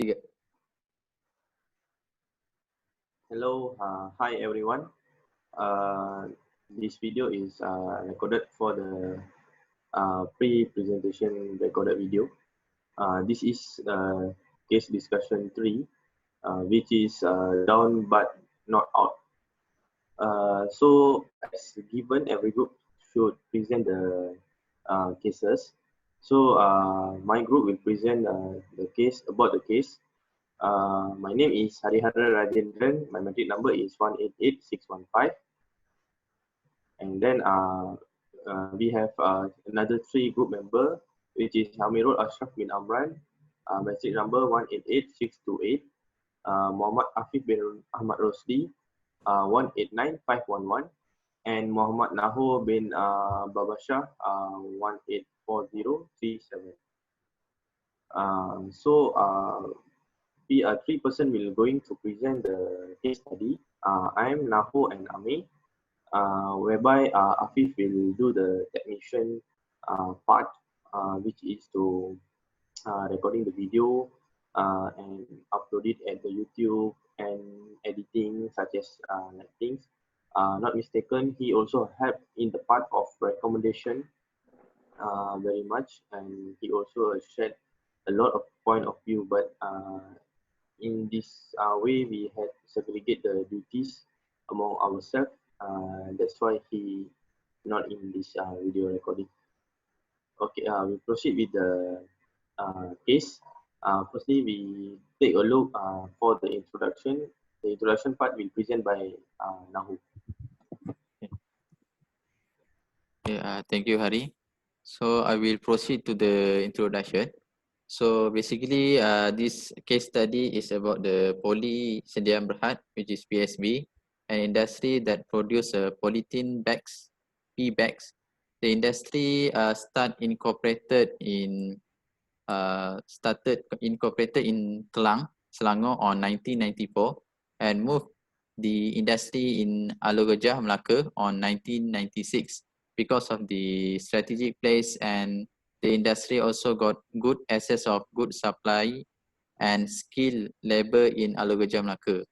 Tiga. Hello, hi everyone. This video is recorded for the pre-presentation recorded video. This is case discussion 3, which is down but not out. So as given, every group should present the cases. So my group will present the case about the case. My name is Harihara Rajendran. My matric number is 188615. And then we have another 3 group member, which is Amirul Ashraf bin Amran, matric number 188628. Muhammad Afif bin Ahmad Rosdi, 189511. And Muhammad Nahur bin Babashah, 184037. We are 3 person will going to present the case study. I am Nahur and Amir, whereby Afif will do the technician part, which is to recording the video and upload it at the YouTube and editing such as like things. Not mistaken, he also helped in the part of recommendation very much, and he also shared a lot of point of view. But in this way, we had segregate the duties among ourselves. That's why he not in this video recording. Okay, we proceed with the case. Firstly, we take a look for the introduction. The introduction part will present by Nahu. Okay, thank you, Hari. So I will proceed to the introduction. So basically, this case study is about the Poly Sdn Berhad, which is PSB, an industry that produce polythene bags, P bags. The industry started incorporated in Kelang, Selangor on 1994 and moved the industry in Alor Gejah, Melaka on 1996 because of the strategic place, and the industry also got good access of good supply and skilled labor in Alor Gejah, Melaka.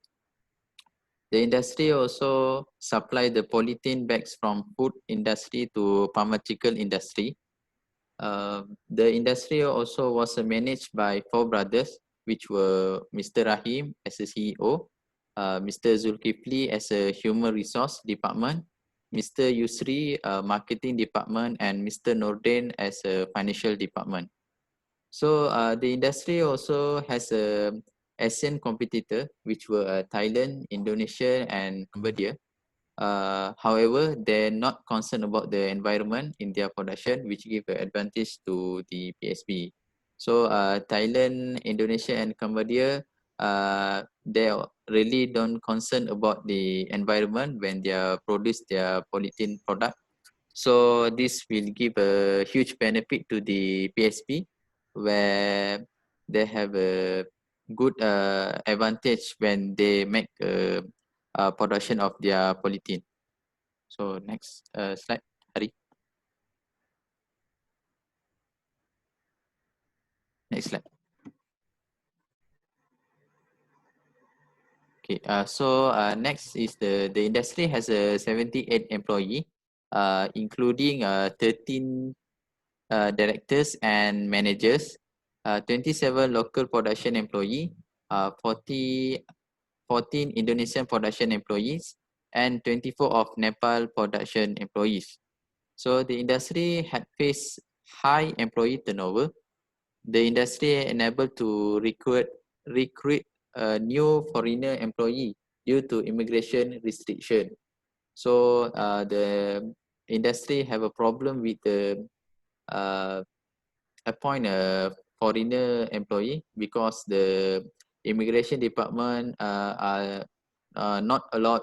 The industry also supply the polythene bags from food industry to pharmaceutical industry. The industry also was managed by 4 brothers, which were Mr. Rahim as a CEO, Mr. Zulkifli as a human resource department, Mr. Yusri marketing department, and Mr. Nordin as a financial department. So the industry also has a ASEAN competitor, which were Thailand, Indonesia, and Cambodia. However, they're not concerned about the environment in their production, which give an advantage to the PSB. So Thailand, Indonesia, and Cambodia, they really don't concern about the environment when they produce their polythene product. So this will give a huge benefit to the PSB, where they have a good advantage when they make production of their polythene. So next slide, Hari. Next slide. Okay, so next is the industry has a 78 employee, including 13 directors and managers, 27 local production employee, 14 Indonesian production employees, and 24 of Nepal production employees. So the industry had faced high employee turnover. The industry enabled to recruit a new foreigner employee due to immigration restriction. So the industry have a problem with the appoint a foreigner employee because the immigration department are not allowed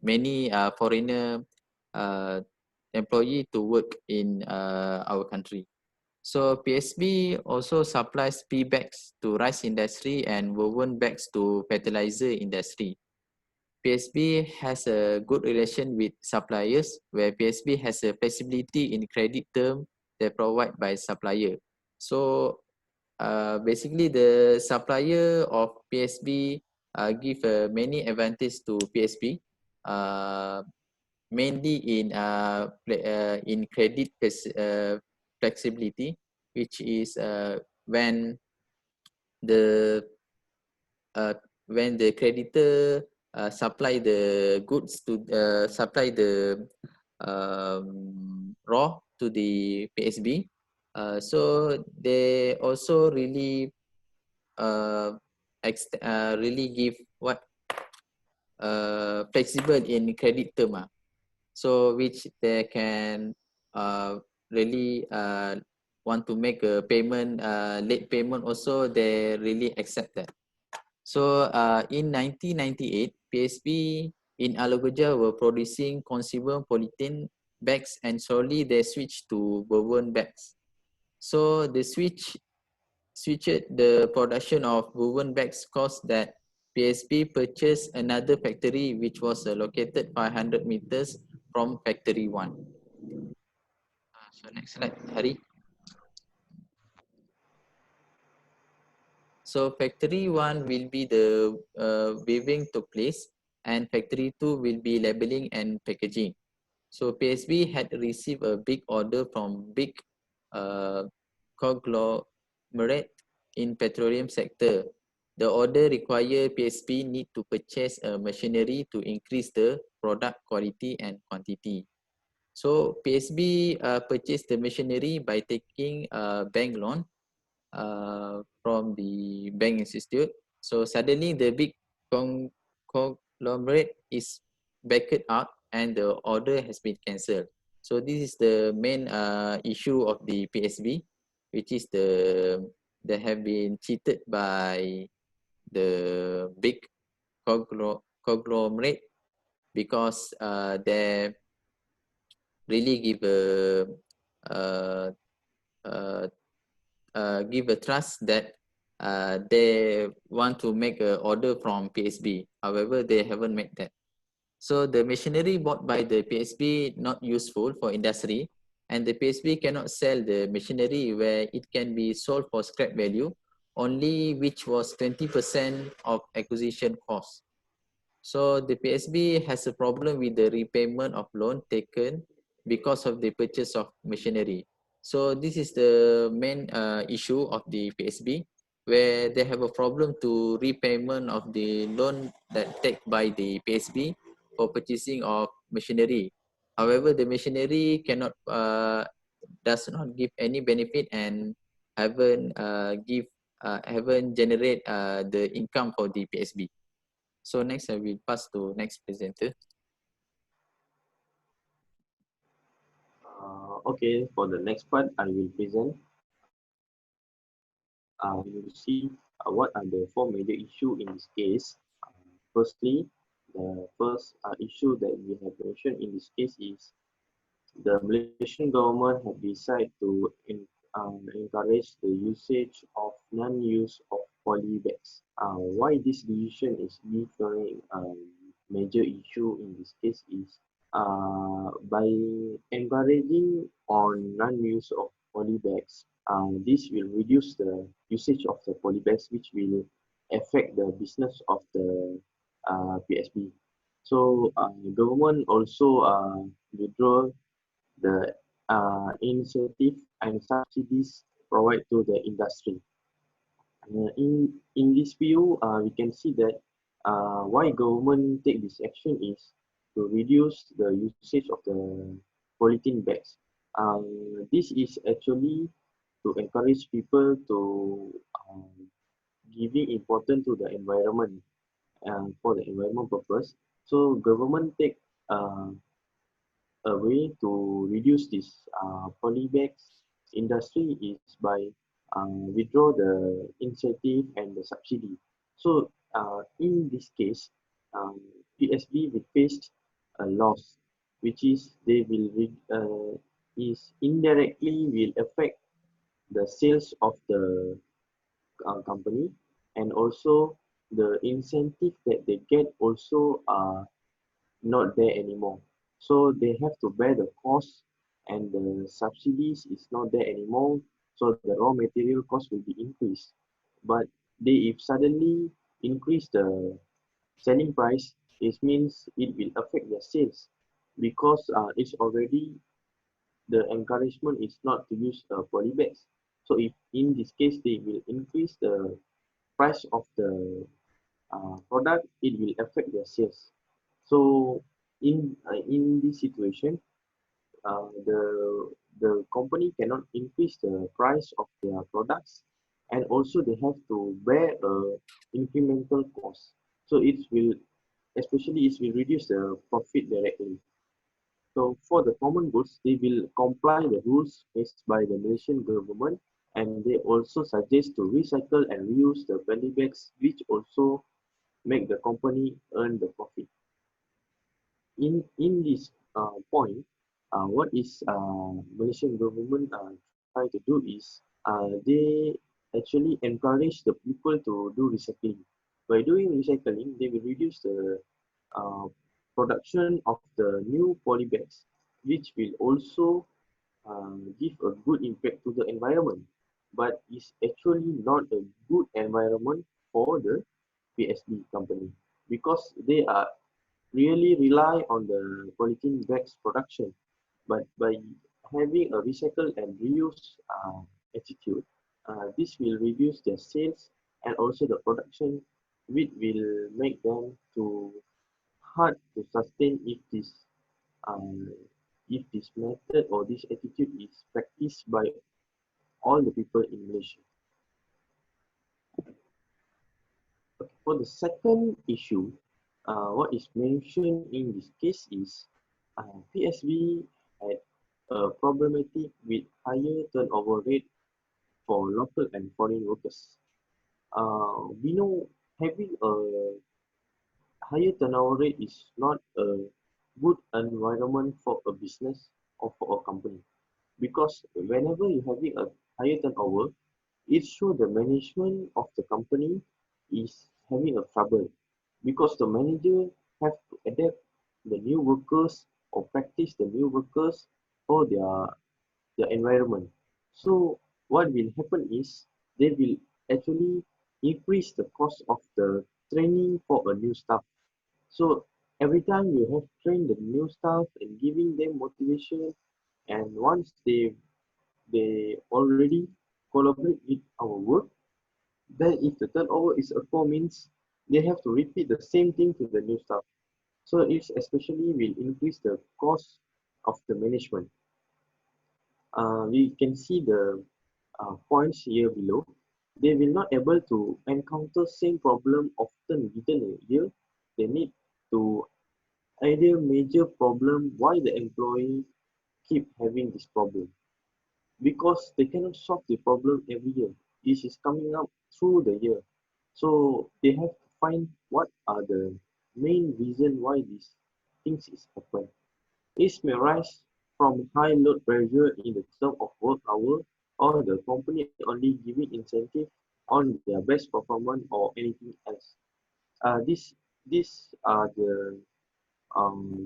many foreigner employee to work in our country. So PSB also supplies P bags to rice industry and woven bags to fertilizer industry. PSB has a good relation with suppliers, where PSB has a flexibility in credit term they provide by supplier. So basically the supplier of PSB give many advantage to PSB, mainly in credit flexibility, which is when the when the creditor supply the goods to supply the raw to the PSB, so they also really really give what flexible in credit term, so which they can really want to make a payment, late payment also, they really accept that. So in 1998, PSB in Alagoja were producing consumer polythene bags, and slowly they switched to woven bags. So the switched the production of woven bags caused that PSB purchased another factory which was located 500 meters from factory 1. So next slide, Hari. So factory 1 will be the weaving took place, and factory 2 will be labeling and packaging. So PSB had received a big order from big conglomerate in petroleum sector. The order required PSB need to purchase a machinery to increase the product quality and quantity. So PSB purchased the machinery by taking a bank loan from the bank institute. So suddenly the big conglomerate is backed out and the order has been cancelled. So this is the main issue of the PSB, which is they have been cheated by the big conglomerate, because they really give uh, uh, give a trust that they want to make an order from PSB. However, they haven't made that. So the machinery bought by the PSB not useful for industry, and the PSB cannot sell the machinery where it can be sold for scrap value, only which was 20% of acquisition cost. So the PSB has a problem with the repayment of loan taken because of the purchase of machinery. So this is the main issue of the PSB, where they have a problem to repayment of the loan that take by the PSB for purchasing of machinery. However, the machinery cannot does not give any benefit and haven't generate the income for the PSB. So next I will pass to next presenter. Okay, for the next part, I will present. We will see what are the four major issues in this case. Firstly, the first issue that we have mentioned in this case is the Malaysian government have decided to encourage the usage of non-use of poly bags. Why this decision is different major issue in this case is by encouraging on non-use of poly bags, this will reduce the usage of the poly bags, which will affect the business of the PSB. So government also withdraw the incentive and subsidies provided to the industry. In this view, we can see that why government take this action is to reduce the usage of the polythene bags. This is actually to encourage people to giving importance to the environment and for the environment purpose. So government take a way to reduce this polybags industry is by withdraw the incentive and the subsidy. So in this case, PSB will face a loss, which is they will is indirectly will affect the sales of the company, and also the incentive that they get also are not there anymore. So they have to bear the cost, and the subsidies is not there anymore. So the raw material cost will be increased. But they if suddenly increase the selling price, it means it will affect their sales because it's already the encouragement is not to use poly bags. So if in this case they will increase the price of the product, it will affect their sales. So in this situation, the company cannot increase the price of their products, and also they have to bear a incremental cost. So it will especially it will reduce the profit directly. So for the common goods, they will comply the rules based by the Malaysian government, and they also suggest to recycle and reuse the belly bags, which also make the company earn the profit. In this point, what is Malaysian government try to do is they actually encourage the people to do recycling. By doing recycling, they will reduce the uh, production of the new poly bags, which will also give a good impact to the environment, but is actually not a good environment for the PSB company because they are really rely on the polythene bags production. But by having a recycle and reuse attitude, this will reduce their sales and also the production, which will make them to hard to sustain um, if this method or this attitude is practiced by all the people in Malaysia. Okay, for the second issue, what is mentioned in this case is PSB had a problematic with higher turnover rate for local and foreign workers. We know having a higher turnover rate is not a good environment for a business or for a company because whenever you're having a higher turnover, it shows the management of the company is having a trouble because the manager have to adapt the new workers or practice the new workers for their environment. So what will happen is they will actually increase the cost of the training for a new staff. So every time you have trained the new staff and giving them motivation, and once they already collaborate with our work, then if the turnover is a 4 means they have to repeat the same thing to the new staff. So it especially will increase the cost of the management. We can see the points here below. They will not able to encounter same problem often within a year. They need to idea major problem why the employee keep having this problem because they cannot solve the problem every year. This is coming up through the year. So they have to find what are the main reason why these things is happen. It may rise from high load pressure in the term of work hour or the company only giving incentive on their best performance or anything else. These are the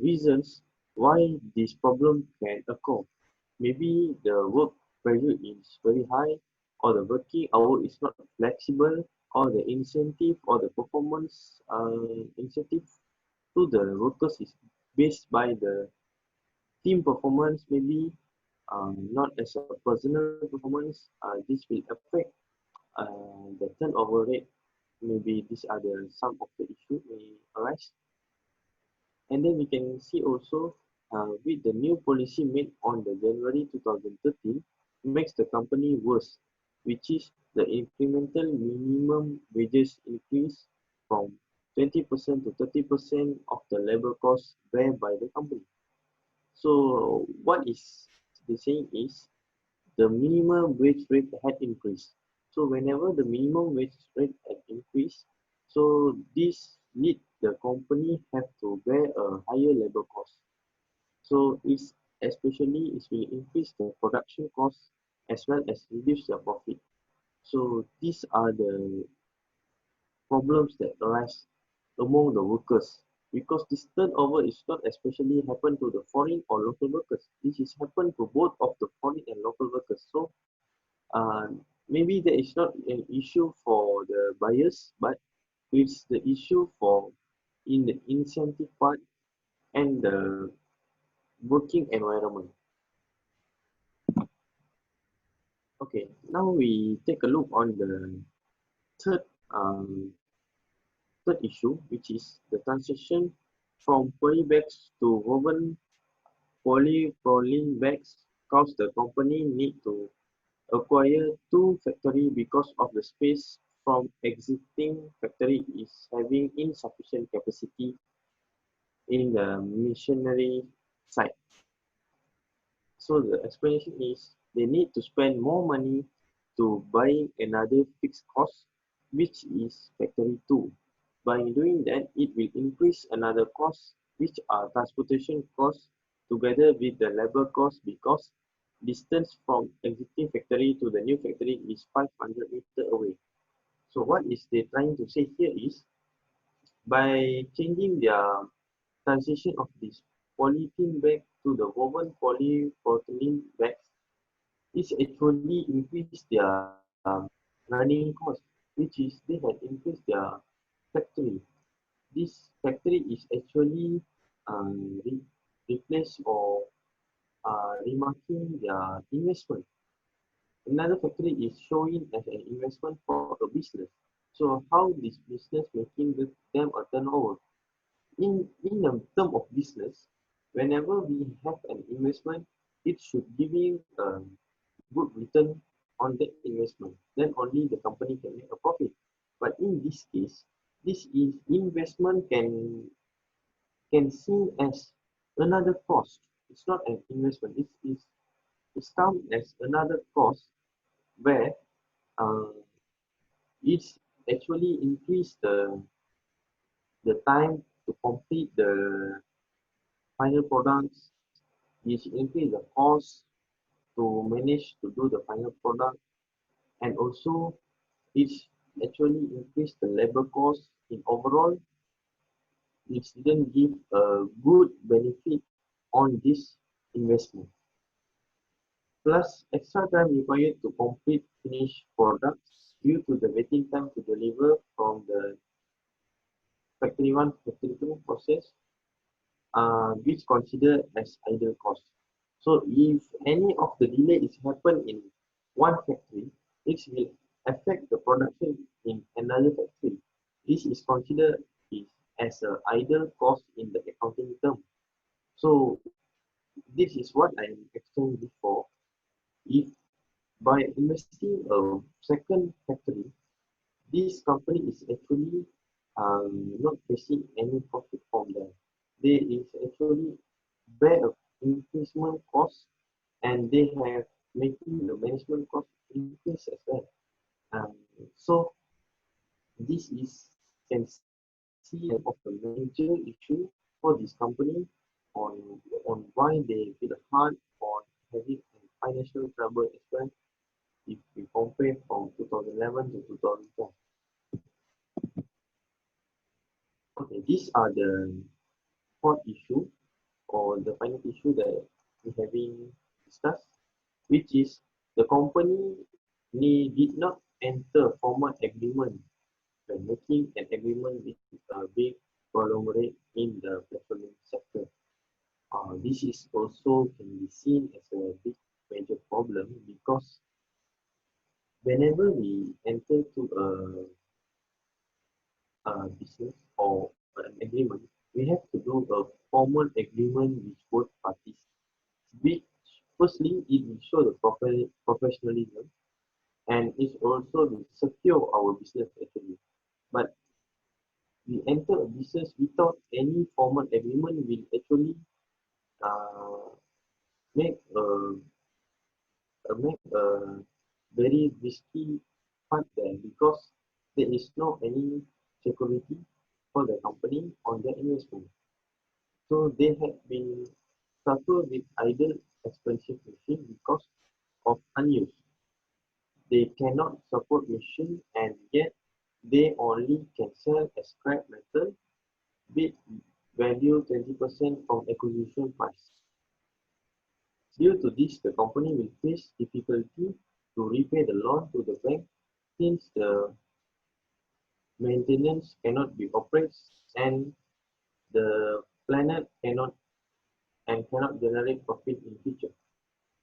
reasons why this problem can occur. Maybe the work pressure is very high, or the working hour is not flexible, or the incentive or the performance incentive to the workers is based by the team performance, maybe not as a personal performance. This will affect the turnover rate. Maybe these are the some of the issues may arise. And then we can see also with the new policy made on the January 2013 makes the company worse, which is the incremental minimum wages increase from 20% to 30% of the labor cost bear by the company. So what is the saying is the minimum wage rate had increased. So whenever the minimum wage rate had increased, so this lead the company have to bear a higher labor cost. So it's especially it will increase the production cost as well as reduce the profit. So these are the problems that arise among the workers because this turnover is not especially happen to the foreign or local workers. This is happen to both of the foreign and local workers. So maybe that is not an issue for the buyers, but it's the issue for in the incentive part and the working environment. Okay, now we take a look on the third um, third issue, which is the transition from poly bags to woven polypropylene bags, cause the company need to acquire two factory because of the space from existing factory is having insufficient capacity in the machinery side. So the explanation is they need to spend more money to buy another fixed cost, which is factory 2. By doing that, it will increase another cost, which are transportation costs together with the labor cost because distance from existing factory to the new factory is 500 meters away. So what is they trying to say here is by changing their transition of this polythene bag to the woven polypropylene bags, it's actually increased their running cost, which is they had increased their factory. This factory is actually replaced or remarking their investment. Another factory is showing as an investment for a business. So how this business making them a turnover? In the term of business, whenever we have an investment, it should giving a good return on that investment. Then only the company can make a profit. But in this case, this is investment can seen as another cost. It's not an investment. It's come as another cost where uh, it's actually increase the time to complete the final products. It's increase the cost to manage to do the final product, and also it's actually increase the labor cost in overall. It didn't give a good benefit on this investment. Plus, extra time required to complete finished products due to the waiting time to deliver from the factory 1 to factory 2 process, which considered as idle cost. So if any of the delay is happen in one factory, it will affect the production in another factory. This is considered as a idle cost in the accounting term. So this is what I explained before. If by investing a second factory, this company is actually not facing any profit from there. They is actually bear a increasement cost, and they have making the management cost increase as well. Um, so this is can see of the major issue for this company on why they feel hard on having financial trouble as well if we compare from 2011 to 2012. Okay, these are the fourth issue or the final issue that we having discussed, which is the company did not enter formal agreement when making an agreement with a big conglomerate in the petroleum sector. This is also can be seen as a big major problem because whenever we enter to a business or an agreement, we have to do a formal agreement with both parties. Which firstly, it will show the professionalism, and it also will secure our business actually. But we enter a business without any formal agreement will actually uh, make a very risky part there because there is no any security for the company on their investment. So they have been suffer with idle expensive machine because of unused. They cannot support machine, and yet they only can sell a scrap metal with value 20% from acquisition price. Due to this, the company will face difficulty to repay the loan to the bank since the maintenance cannot be operated and the planet cannot generate profit in future.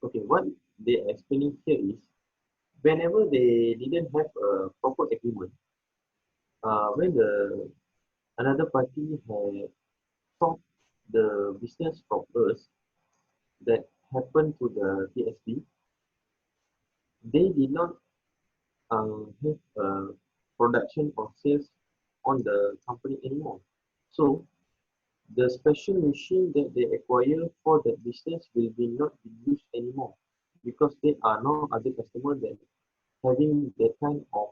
Okay, what they are explaining here is whenever they didn't have a proper agreement, when the another party had stopped the business from us that happened to the PSB, they did not have production or sales on the company anymore. So the special machine that they acquire for that business will be not be used anymore because there are no other customers that having that kind of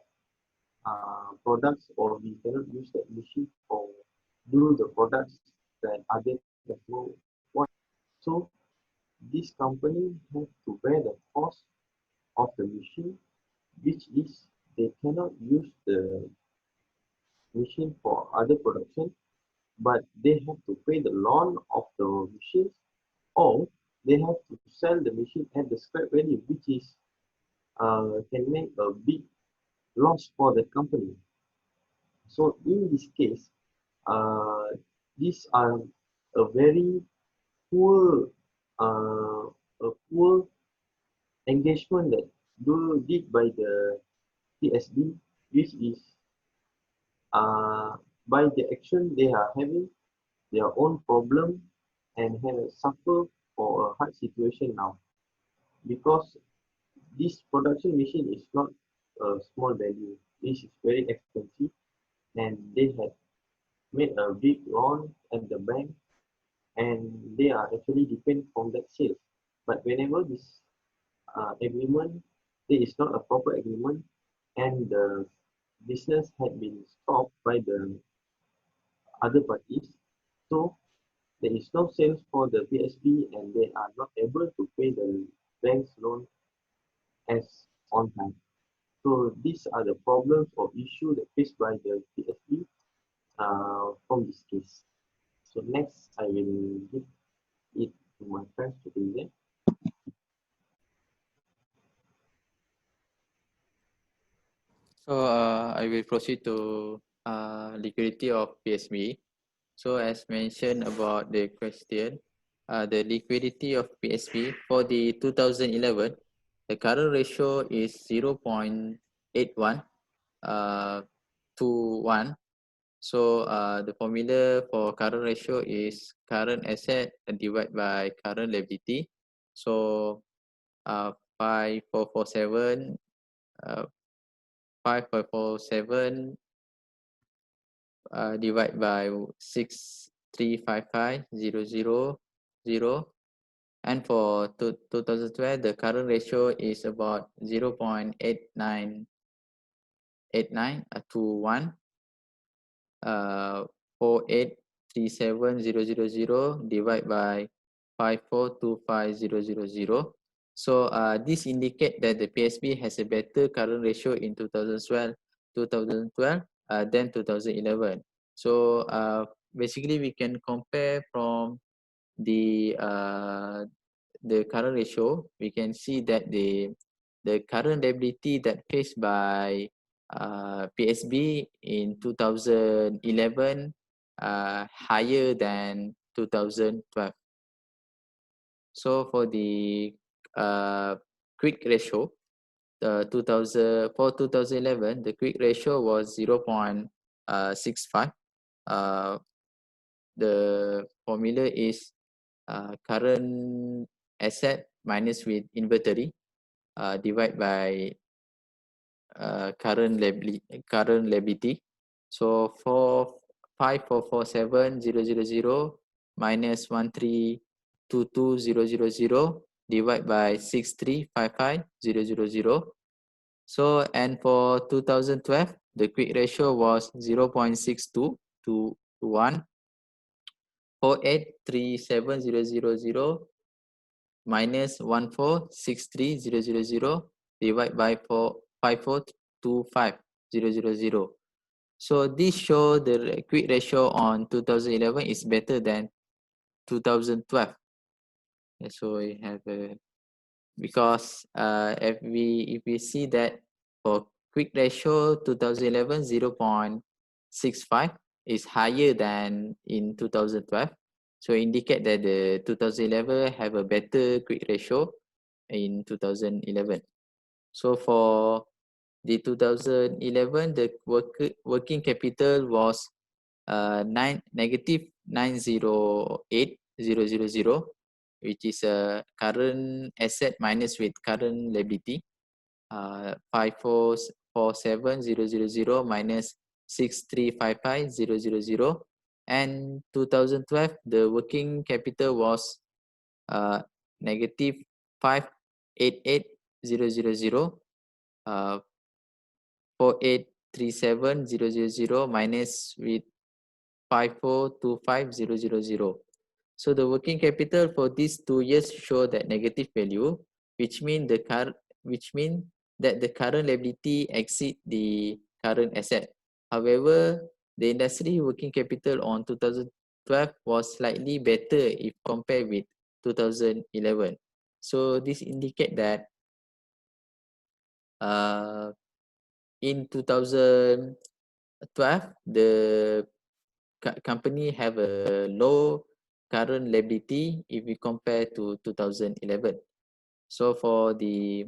products, or we cannot use that machine for do the products that other customers want. So this company have to bear the cost of the machine, which is they cannot use the machine for other production, but they have to pay the loan of the machines, or they have to sell the machine at the scrap value, which is can make a big loss for the company. So in this case, uh, these are a very poor uh, a poor engagement that did by the TSB, which is uh, by the action they are having their own problem and have suffer for a hard situation now, because this production machine is not a small value. This is very expensive, and they have made a big loan at the bank, and they are actually depend on that sales. But whenever this agreement, there is not a proper agreement, and the business had been stopped by the other parties, so there is no sales for the PSB, and they are not able to pay the bank's loan as on time. So these are the problems or issues that faced by the PSB from this case. So next, I will give it to my friends to present. So I will proceed to liquidity of PSB. So as mentioned about the question, the liquidity of PSB for the 2011, the current ratio is 0.81 to 1. So the formula for current ratio is current asset divided by current liability. So 5447 5447 divide by 6355000, and for 2012 the current ratio is about 0.8989 to 1. 4837000 divided by 5425000. So this indicate that the PSB has a better current ratio in 2012 than 2011. So basically we can compare from the current ratio. We can see that the current liability that faced by PSB in 2011 higher than 2012. So for the quick ratio, the 2011, the quick ratio was 0.65. The formula is current asset minus with inventory divided by current liability. So for 5447,000 minus 1322000 divided by 6355000. So and for 2012, the quick ratio was 0.62 to 1. 4837000 minus 1463000 divided by 5425000. So this show the quick ratio on 2011 is better than 2012. So we have because if we see that for quick ratio 2011 0.65 is higher than in 2012, so indicate that the 2011 have a better quick ratio in 2011. So for the 2011, the working capital was negative 908,000, which is a current asset minus with current liability. 5,447,000 minus 6,355,000, and 2012 the working capital was negative 588,000, 4,837,000 minus with 5,425,000. So the working capital for these 2 years show that negative value, which mean that the current liability exceed the current asset. However, the industry working capital on 2012 was slightly better if compared with 2011. So this indicate that in 2012 the company have a low current liability if we compare to 2011. So for the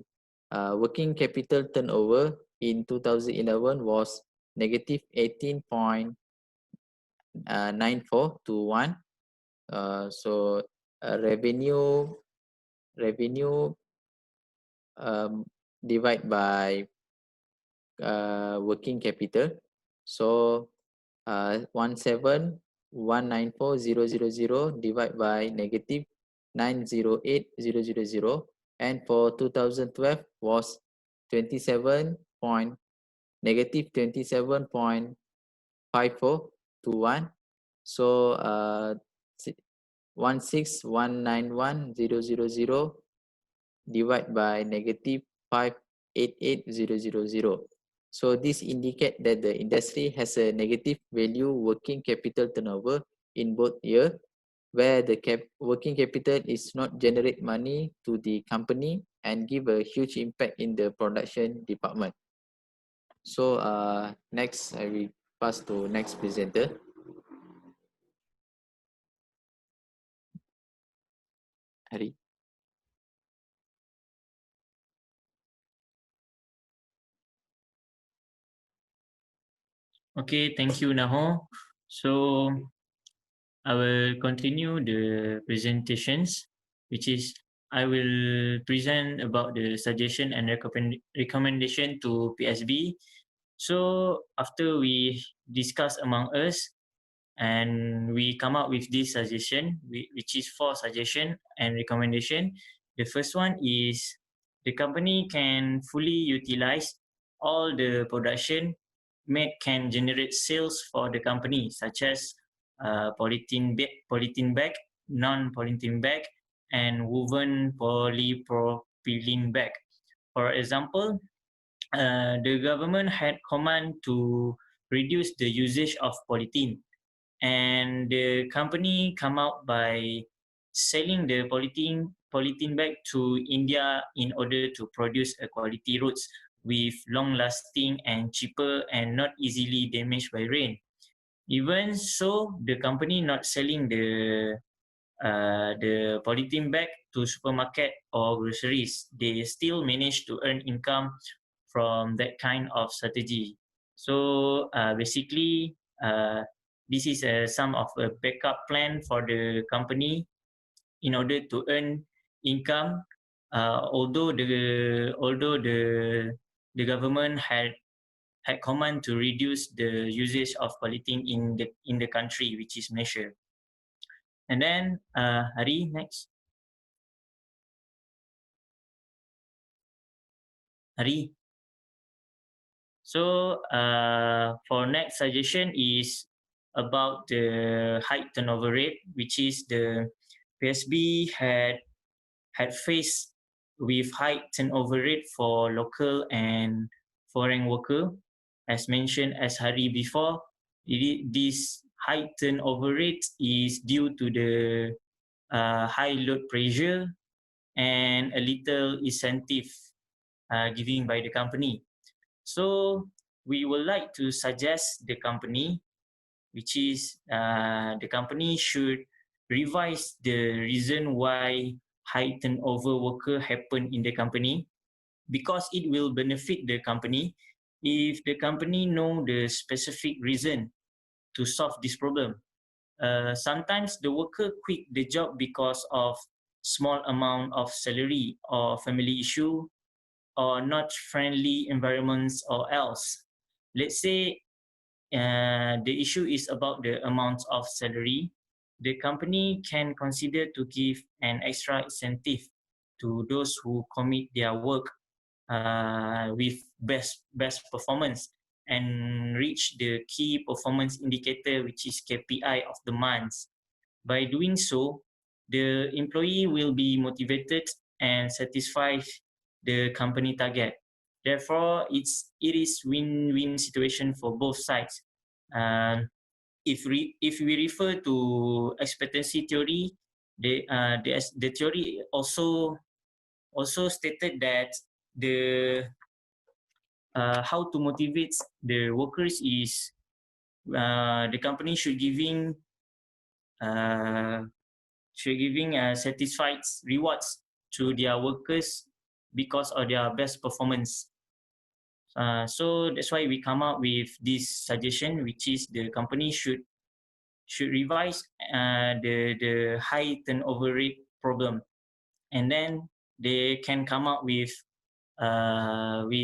working capital turnover in 2011 was negative 18.94 to 1. So revenue divide by working capital. So 17,194,000 divided by negative 908,000, and for 2012 was 27 point negative 27.54 to 1. So 16,191,000 divided by negative 588,000. So this indicate that the industry has a negative value working capital turnover in both year, where the working capital is not generate money to the company and give a huge impact in the production department. So next I will pass to next presenter. Hari. Okay, thank you, Naho. So I will continue the presentations, which is I will present about the suggestion and recommendation to PSB. So after we discuss among us and we come up with this suggestion, which is 4 suggestion and recommendation. The first one is the company can fully utilize all the production made can generate sales for the company, such as polythene bag, non-polythene bag, and woven polypropylene bag. For example, the government had command to reduce the usage of polythene, and the company come out by selling the polythene bag to India in order to produce a quality roads with long lasting and cheaper and not easily damaged by rain. Even so, the company not selling the polythene bag to supermarket or groceries. They still manage to earn income from that kind of strategy. So basically, this is some of a backup plan for the company in order to earn income. Although the government had command to reduce the usage of polythene in the country, which is Malaysia. And then Hari, next. Hari. So for next suggestion is about the high turnover rate, which is the PSB had faced with high turnover rate for local and foreign worker. As mentioned as Hari before, this high turnover rate is due to the high load pressure and a little incentive giving by the company. So we would like to suggest the company, which is the company should revise the reason why high turnover worker happen in the company, because it will benefit the company if the company know the specific reason to solve this problem. Sometimes the worker quit the job because of small amount of salary or family issue or not friendly environments or else. Let's say the issue is about the amount of salary. The company can consider to give an extra incentive to those who commit their work with best performance and reach the key performance indicator, which is KPI of the month. By doing so, the employee will be motivated and satisfied the company target. Therefore, it is win-win situation for both sides. If we refer to expectancy theory, the theory also stated that the how to motivate the workers is the company should giving satisfied rewards to their workers because of their best performance. So that's why we come up with this suggestion, which is the company should revise the high turnover rate problem, and then they can come up with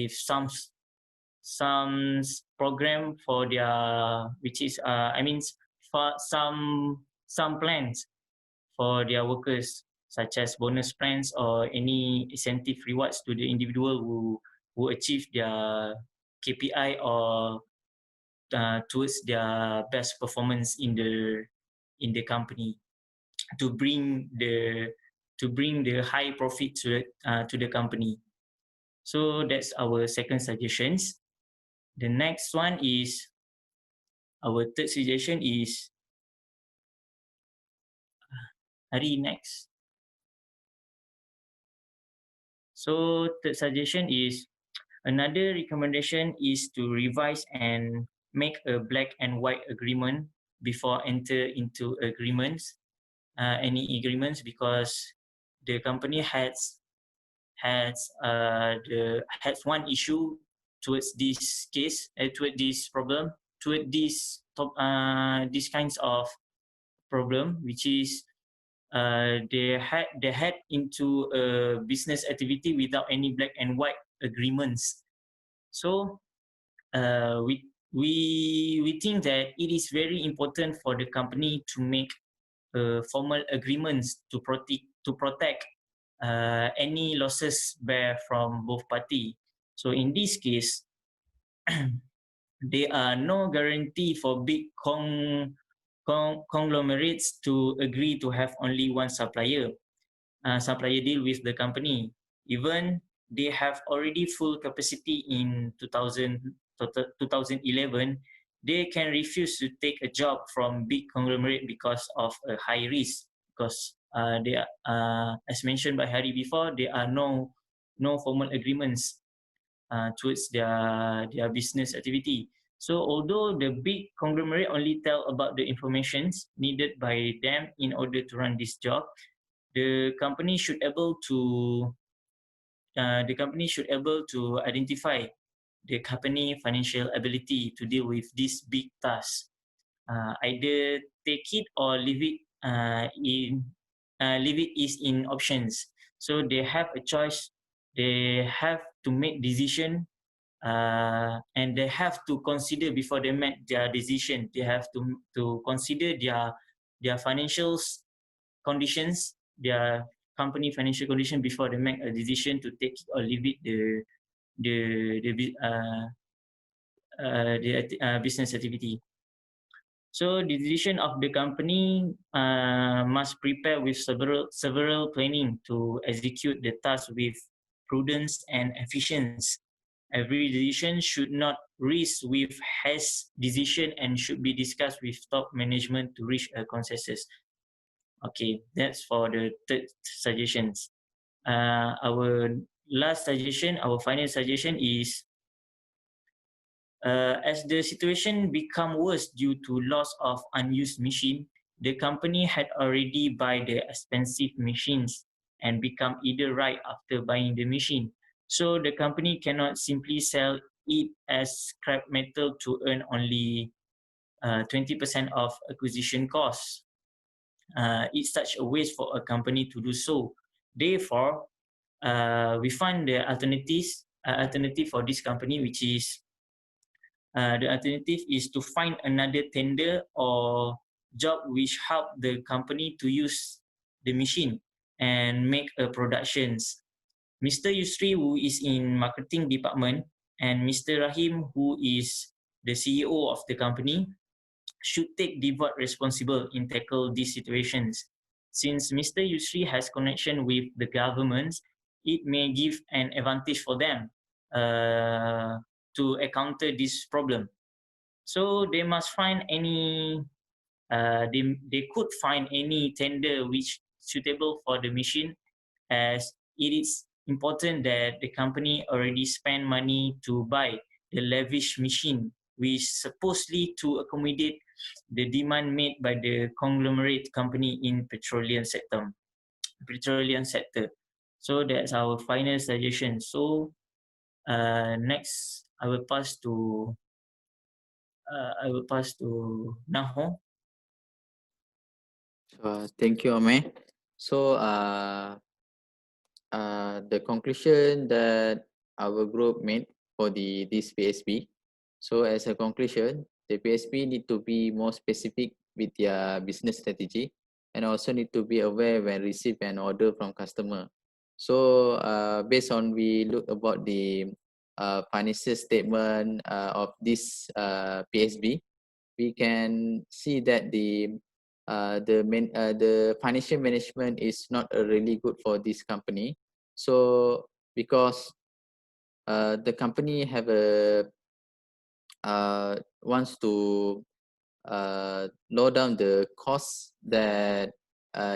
some program for their, which is for some plans for their workers, such as bonus plans or any incentive rewards to the individual who achieve their KPI or towards their best performance in the company to bring the high profit to the company. So that's our second suggestions. The next one is our third suggestion is Hari next. So third suggestion is another recommendation is to revise and make a black and white agreement before enter into agreements, any agreements, because the company has one issue towards this case, toward this problem, toward this kinds of problem, which is they head into a business activity without any black and white agreements. So we think that it is very important for the company to make formal agreements to protect any losses bear from both parties. So in this case, there are no guarantee for big conglomerates to agree to have only one supplier deal with the company. Even they have already full capacity in 2011, they can refuse to take a job from big conglomerate because of a high risk. Because they are, as mentioned by Hari before, there are no formal agreements towards their business activity. So although the big conglomerate only tell about the information needed by them in order to run this job, the company should able to identify the company financial ability to deal with this big task. Either take it or leave it is in options. So they have a choice. They have to make decision, and they have to consider before they make their decision. They have to consider their financial conditions, their company financial condition before they make a decision to take it or leave it the business activity. So the decision of the company must prepare with several planning to execute the task with prudence and efficiency. Every decision should not risk with haste decision and should be discussed with top management to reach a consensus. Okay, that's for the third suggestions. Our last suggestion, our final suggestion is, as the situation become worse due to loss of unused machine, the company had already buy the expensive machines and become either right after buying the machine. So the company cannot simply sell it as scrap metal to earn only 20% of acquisition costs. It's such a waste for a company to do so. Therefore, we find the alternative for this company, which is the alternative is to find another tender or job which help the company to use the machine and make a productions. Mr. Yusri, who is in marketing department, and Mr. Rahim, who is the CEO of the company, should take devout responsible in tackle these situations. Since Mr. Yusri has connection with the governments, it may give an advantage for them to encounter this problem. So they must find any, they could find any tender which suitable for the machine, as it is important that the company already spend money to buy the lavish machine, which supposedly to accommodate the demand made by the conglomerate company in petroleum sector. So that's our final suggestion. So next, I will pass to Naho. Thank you, Ame. So, the conclusion that our group made for this PSB. So, as a conclusion, the PSB need to be more specific with their business strategy, and also need to be aware when receive an order from customer. So, based on we look about the financial statement of this PSB, we can see that the financial management is not really good for this company. So because the company have a wants to lower down the costs that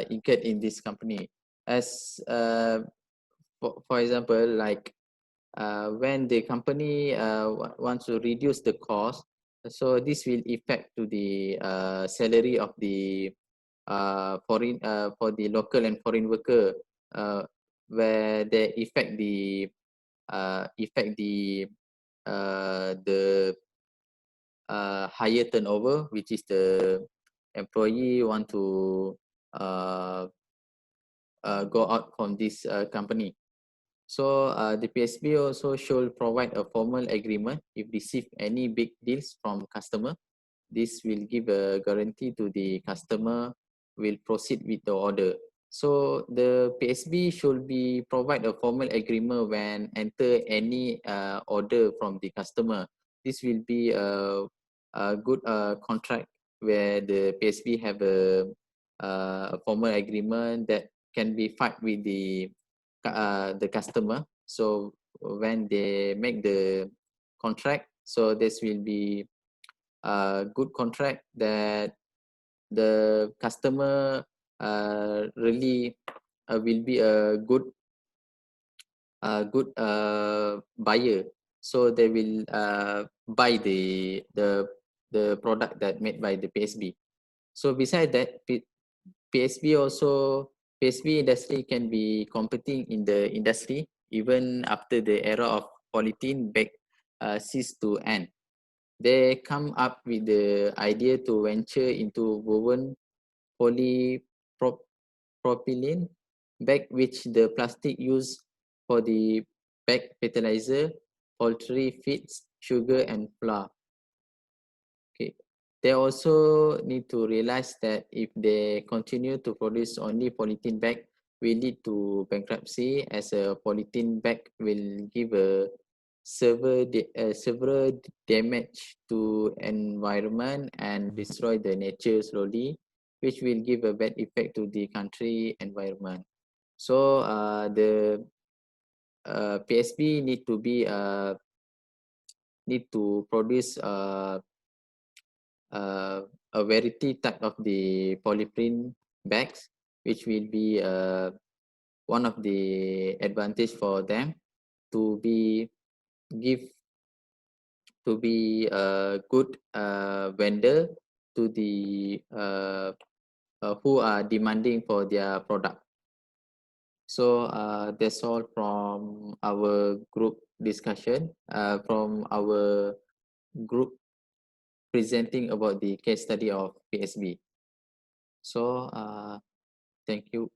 incurred in this company, as for example, like when the company wants to reduce the cost, so this will affect to the salary of the foreign for the local and foreign worker, where they affect the higher turnover, which is the employee want to go out from this company. So the PSB also should provide a formal agreement if receive any big deals from customer. This will give a guarantee to the customer will proceed with the order. So the PSB should be provide a formal agreement when enter any order from the customer. This will be a good contract where the PSB have a formal agreement that can be fight with the customer. So when they make the contract, so this will be a good contract that the customer really will be a good buyer. So they will buy the product that made by the PSB. So besides that, PSB industry can be competing in the industry even after the era of polythene bag ceased to end. They come up with the idea to venture into woven polypropylene bag, which the plastic used for the bag fertilizer, poultry feeds, sugar, and flour. Okay. They also need to realize that if they continue to produce only polythene bag, will lead to bankruptcy, as a polythene bag will give a several damage to environment and destroy the nature slowly, which will give a bad effect to the country environment. So the PSB need to be need to produce a variety type of the polyprene bags, which will be one of the advantage for them to be a good vendor to the who are demanding for their product. So that's all from our group discussion, from our group presenting about the case study of PSB. So thank you.